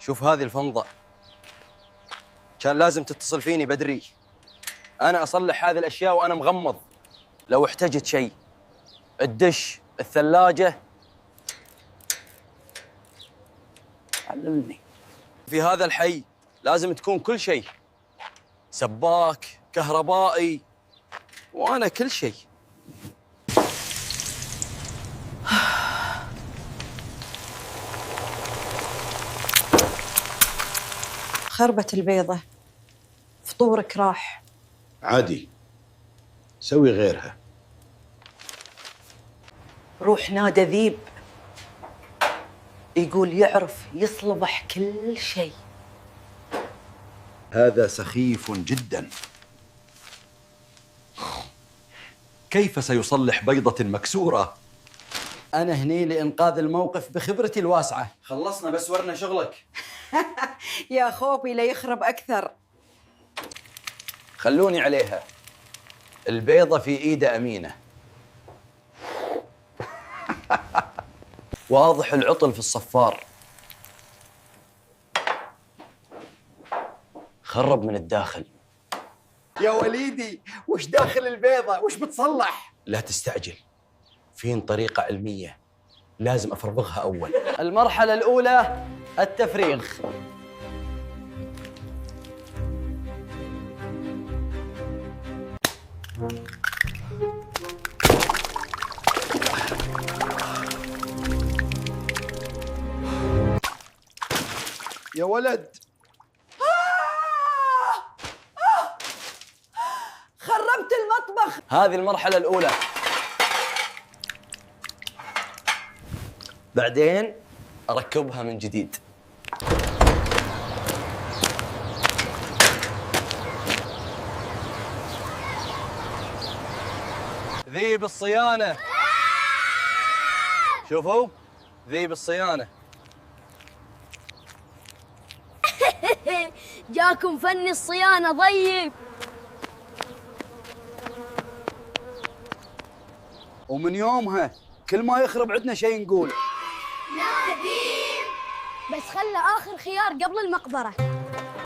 شوف هذه الفنضة، كان لازم تتصل فيني بدري. أنا أصلح هذه الأشياء وأنا مغمض. لو احتجت شيء، الدش، الثلاجة، علمني. في هذا الحي لازم تكون كل شيء، سباك، كهربائي، وأنا كل شيء. خربت البيضة، فطورك راح. عادي، سوي غيرها. روح نادى ذيب، يقول يعرف يصلبح كل شيء. هذا سخيف جدا. كيف سيصلح بيضة مكسورة؟ أنا هني لإنقاذ الموقف بخبرتي الواسعة. خلصنا بس ورنا شغلك. يا خوفي لا يخرب أكثر. خلوني عليها، البيضة في إيده أمينة. واضح العطل في الصفار، خرب من الداخل. يا وليدي، وش داخل البيضة؟ وش بتصلح؟ لا تستعجل، فين طريقة علمية لازم أفرغها أول. المرحلة الأولى التفريغ. يا ولد، خربت المطبخ. هذه المرحلة الأولى. بعدين أركبها من جديد. ذيب الصيانة، شوفوا ذيب الصيانة. جاكم فني الصيانة ضيب. ومن يومها كل ما يخرب عندنا شيء نقول بس خلى آخر خيار قبل المقبرة.